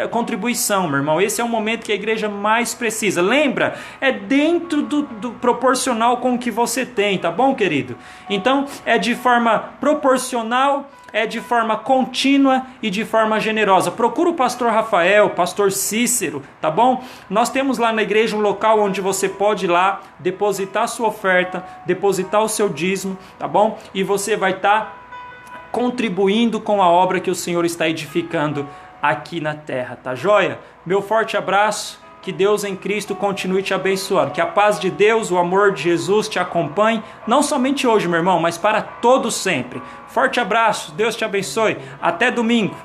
contribuição, meu irmão. Esse é o momento que a igreja mais precisa. Lembra? É dentro do proporcional com o que você tem, tá bom, querido? Então, é de forma proporcional, é de forma contínua e de forma generosa. Procura o pastor Rafael, pastor Cícero, tá bom? Nós temos lá na igreja um local onde você pode ir lá, depositar a sua oferta, depositar o seu dízimo, tá bom? E você vai estar contribuindo com a obra que o Senhor está edificando aqui na terra, tá joia? Meu forte abraço. Que Deus em Cristo continue te abençoando. Que a paz de Deus, o amor de Jesus te acompanhe, não somente hoje, meu irmão, mas para todo sempre. Forte abraço, Deus te abençoe. Até domingo.